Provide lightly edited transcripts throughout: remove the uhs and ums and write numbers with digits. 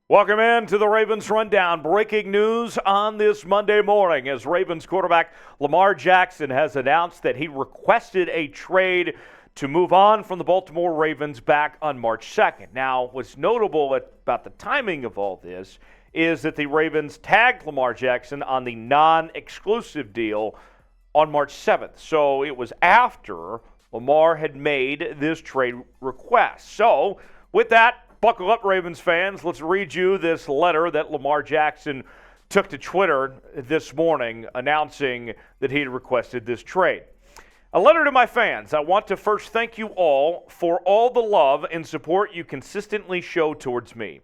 Welcome in to the Ravens Rundown. Breaking news on this Monday morning as Ravens quarterback Lamar Jackson has announced that he requested a trade to move on from the Baltimore Ravens back on March 2nd. Now, what's notable about the timing of all this is that the Ravens tagged Lamar Jackson on the non-exclusive deal on March 7th. So it was after Lamar had made this trade request. So with that, buckle up, Ravens fans. Let's read you this letter that Lamar Jackson took to Twitter this morning announcing that he had requested this trade. A letter to my fans. I want to first thank you all for all the love and support you consistently show towards me.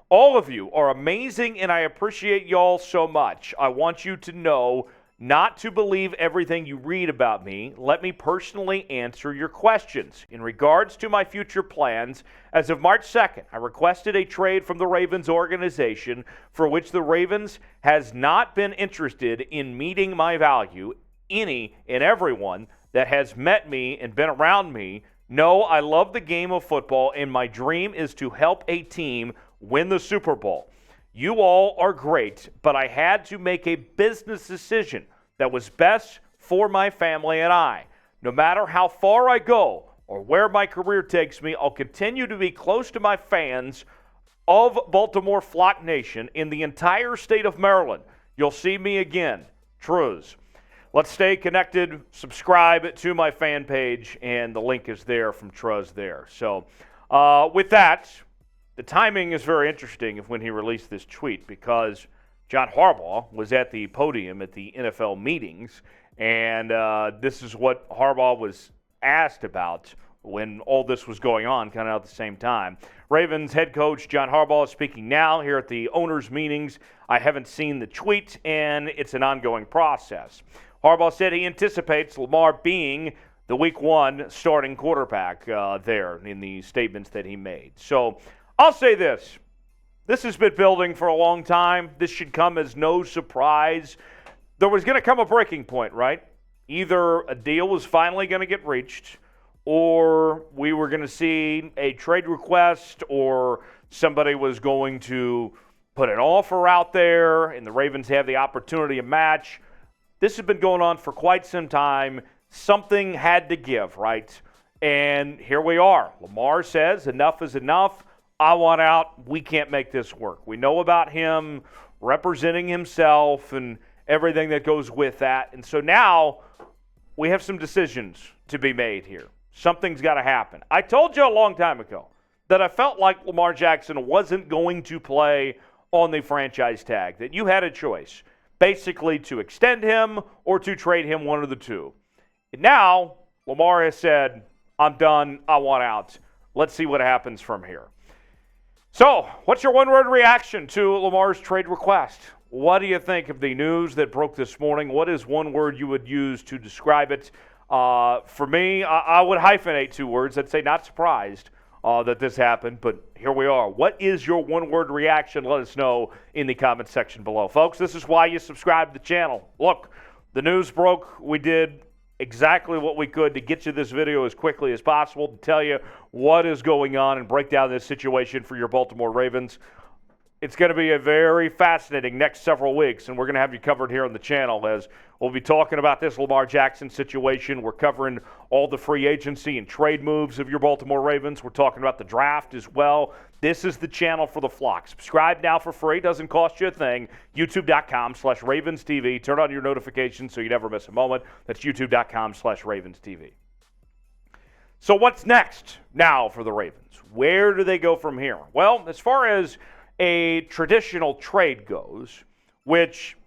All of you are amazing, and I appreciate y'all so much. I want you to know not to believe everything you read about me. Let me personally answer your questions. In regards to my future plans, as of March 2nd, I requested a trade from the Ravens organization for which the Ravens has not been interested in meeting my value. Any and everyone that has met me and been around me know I love the game of football, and my dream is to help a team win the Super Bowl. You all are great, but I had to make a business decision that was best for my family and I. No matter how far I go or where my career takes me, I'll continue to be close to my fans of Baltimore Flock Nation in the entire state of Maryland. You'll see me again. Truz. Let's stay connected. Subscribe to my fan page, and the link is there from Truz there. So with that, the timing is very interesting of when he released this tweet because John Harbaugh was at the podium at the NFL meetings, and this is what Harbaugh was asked about when all this was going on, kind of at the same time. Ravens head coach John Harbaugh is speaking now here at the owners' meetings. I haven't seen the tweet, and it's an ongoing process. Harbaugh said he anticipates Lamar being the Week 1 starting quarterback there in the statements that he made. So I'll say this. This has been building for a long time. This should come as no surprise. There was going to come a breaking point, right? Either a deal was finally going to get reached, or we were going to see a trade request, or somebody was going to put an offer out there, and the Ravens have the opportunity to match. This has been going on for quite some time. Something had to give, right? And here we are. Lamar says enough is enough. I want out. We can't make this work. We know about him representing himself and everything that goes with that. And so now we have some decisions to be made here. Something's got to happen. I told you a long time ago that I felt like Lamar Jackson wasn't going to play on the franchise tag, that you had a choice, basically to extend him or to trade him, one of the two. And now Lamar has said, I'm done. I want out. Let's see what happens from here. So, what's your one-word reaction to Lamar's trade request? What do you think of the news that broke this morning? What is one word you would use to describe it? For me, I would hyphenate two words. I'd say not surprised that this happened, but here we are. What is your one-word reaction? Let us know in the comments section below. Folks, this is why you subscribe to the channel. Look, the news broke. We did exactly what we could to get you this video as quickly as possible to tell you what is going on and break down this situation for your Baltimore Ravens. It's going to be a very fascinating next several weeks, and we're going to have you covered here on the channel as we'll be talking about this Lamar Jackson situation. We're covering all the free agency and trade moves of your Baltimore Ravens. We're talking about the draft as well. This is the channel for the flock. Subscribe now for free. Doesn't cost you a thing. YouTube.com/RavensTV. Turn on your notifications so you never miss a moment. That's YouTube.com/RavensTV. So what's next now for the Ravens? Where do they go from here? Well, as far as a traditional trade goes, which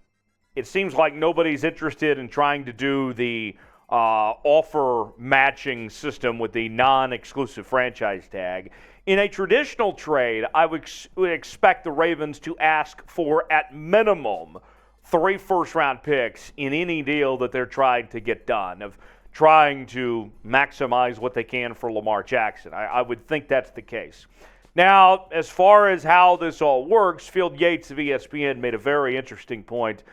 it seems like nobody's interested in trying to do the offer matching system with the non-exclusive franchise tag. In a traditional trade, I would expect the Ravens to ask for, at minimum, 3 first-round picks in any deal that they're trying to get done, of trying to maximize what they can for Lamar Jackson. I would think that's the case. Now, as far as how this all works, Field Yates of ESPN made a very interesting point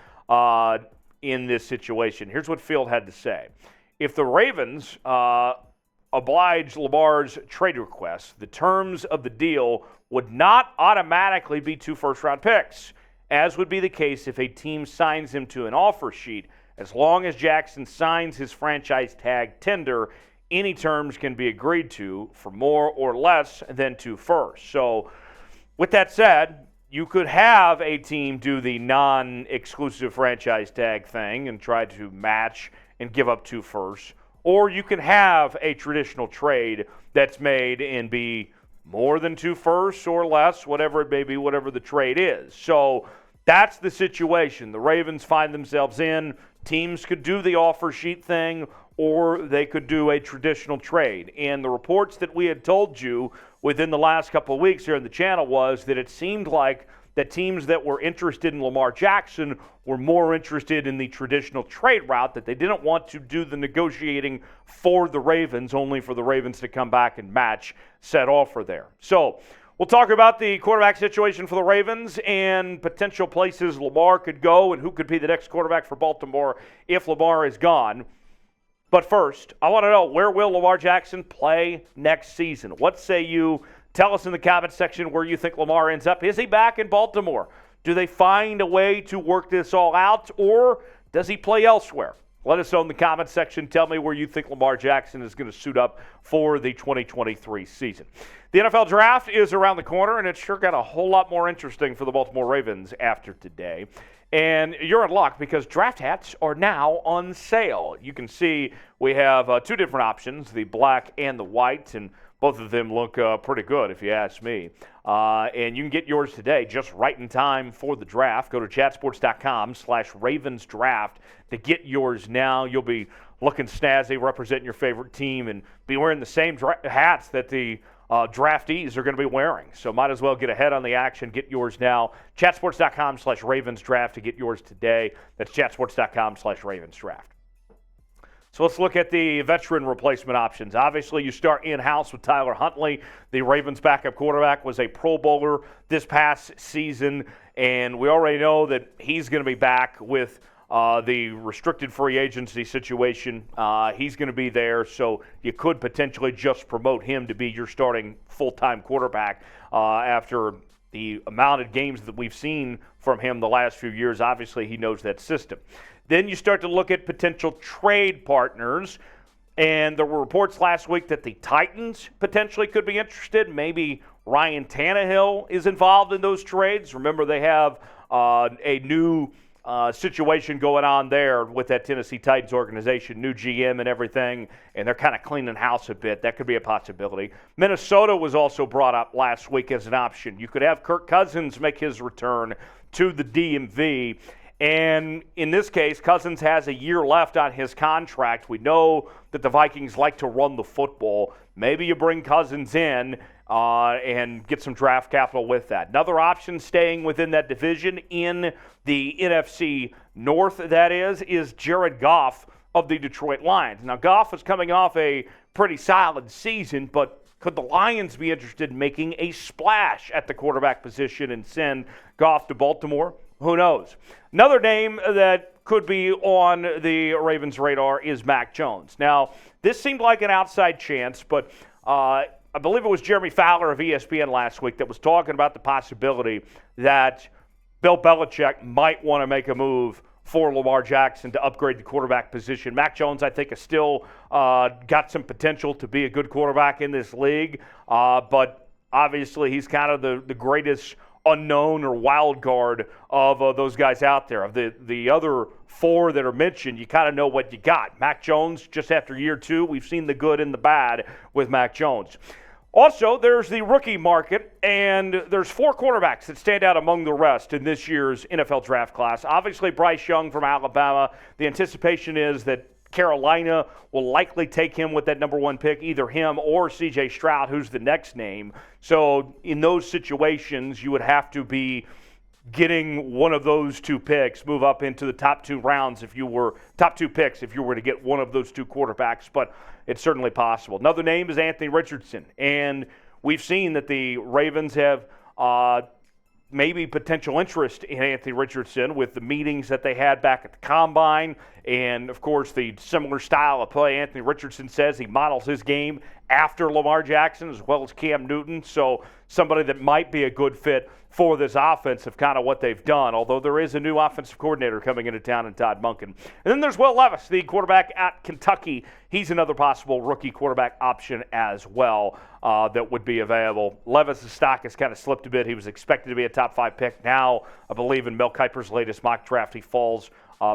in this situation. Here's what Field had to say. If the Ravens oblige Lamar's trade request, the terms of the deal would not automatically be 2 first-round picks, as would be the case if a team signs him to an offer sheet. As long as Jackson signs his franchise tag tender, any terms can be agreed to for more or less than 2 firsts. So with that said, you could have a team do the non-exclusive franchise tag thing and try to match and give up 2 firsts, or you can have a traditional trade that's made and be more than 2 firsts or less, whatever it may be, whatever the trade is. So that's the situation the Ravens find themselves in. Teams could do the offer sheet thing, or they could do a traditional trade. And the reports that we had told you within the last couple of weeks here on the channel was that it seemed like that teams that were interested in Lamar Jackson were more interested in the traditional trade route, that they didn't want to do the negotiating for the Ravens, only for the Ravens to come back and match said offer there. So we'll talk about the quarterback situation for the Ravens and potential places Lamar could go and who could be the next quarterback for Baltimore if Lamar is gone. But first, I want to know, where will Lamar Jackson play next season? What say you? Tell us in the comments section where you think Lamar ends up. Is he back in Baltimore? Do they find a way to work this all out, or does he play elsewhere? Let us know in the comments section. Tell me where you think Lamar Jackson is going to suit up for the 2023 season. The NFL Draft is around the corner, and it sure got a whole lot more interesting for the Baltimore Ravens after today. And you're in luck because draft hats are now on sale. You can see we have 2 different options, the black and the white, and both of them look pretty good if you ask me. And you can get yours today just right in time for the draft. Go to chatsports.com/RavensDraft to get yours now. You'll be looking snazzy, representing your favorite team, and be wearing the same hats that the draftees are going to be wearing. So might as well get ahead on the action. Get yours now. Chatsports.com/RavensDraft to get yours today. That's chatsports.com/RavensDraft. So let's look at the veteran replacement options. Obviously, you start in-house with Tyler Huntley. The Ravens' backup quarterback was a Pro Bowler this past season, and we already know that he's going to be back with the restricted free agency situation. He's going to be there, so you could potentially just promote him to be your starting full-time quarterback after the amount of games that we've seen from him the last few years. Obviously, he knows that system. Then you start to look at potential trade partners, and there were reports last week that the Titans potentially could be interested. Maybe Ryan Tannehill is involved in those trades. Remember, they have a new situation going on there with that Tennessee Titans organization, new GM and everything, and they're kind of cleaning house a bit. That could be a possibility. Minnesota was also brought up last week as an option. You could have Kirk Cousins make his return to the DMV. And in this case, Cousins has a year left on his contract. We know that the Vikings like to run the football. Maybe you bring Cousins in and get some draft capital with that. Another option staying within that division in the NFC North, that is Jared Goff of the Detroit Lions. Now, Goff is coming off a pretty solid season, but could the Lions be interested in making a splash at the quarterback position and send Goff to Baltimore? Who knows? Another name that could be on the Ravens' radar is Mac Jones. Now, this seemed like an outside chance, but I believe it was Jeremy Fowler of ESPN last week that was talking about the possibility that Bill Belichick might want to make a move for Lamar Jackson to upgrade the quarterback position. Mac Jones, I think, has still got some potential to be a good quarterback in this league, but obviously he's kind of the greatest unknown or wild card of those guys out there. Of the other 4 that are mentioned, you kind of know what you got. Mac Jones, just after year 2, we've seen the good and the bad with Mac Jones. Also, there's the rookie market, and there's 4 quarterbacks that stand out among the rest in this year's NFL draft class. Obviously, Bryce Young from Alabama. The anticipation is that Carolina will likely take him with that number 1 pick, either him or C.J. Stroud, who's the next name. So in those situations, you would have to be getting one of those 2 picks, move up into the top 2 rounds top 2 picks if you were to get one of those 2 quarterbacks, but it's certainly possible. Another name is Anthony Richardson, and we've seen that the Ravens have maybe potential interest in Anthony Richardson with the meetings that they had back at the Combine And, of course, the similar style of play. Anthony Richardson says he models his game after Lamar Jackson as well as Cam Newton. So somebody that might be a good fit for this offense of kind of what they've done, although there is a new offensive coordinator coming into town in Todd Monken. And then there's Will Levis, the quarterback at Kentucky. He's another possible rookie quarterback option as well that would be available. Levis' stock has kind of slipped a bit. He was expected to be a top 5 pick. Now, I believe in Mel Kiper's latest mock draft, he falls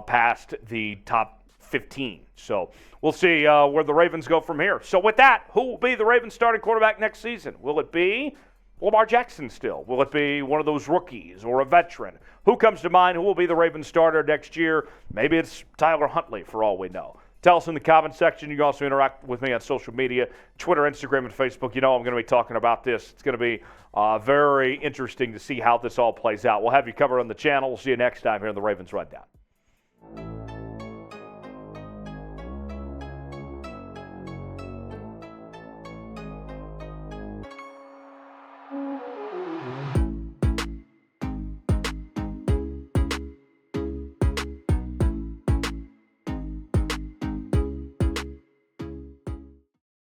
past the top 15. So we'll see where the Ravens go from here. So with that, who will be the Ravens starting quarterback next season? Will it be Lamar Jackson still? Will it be one of those rookies or a veteran? Who comes to mind? Who will be the Ravens starter next year? Maybe it's Tyler Huntley for all we know. Tell us in the comment section. You can also interact with me on social media, Twitter, Instagram, and Facebook. You know I'm going to be talking about this. It's going to be very interesting to see how this all plays out. We'll have you covered on the channel. We'll see you next time here on the Ravens Rundown.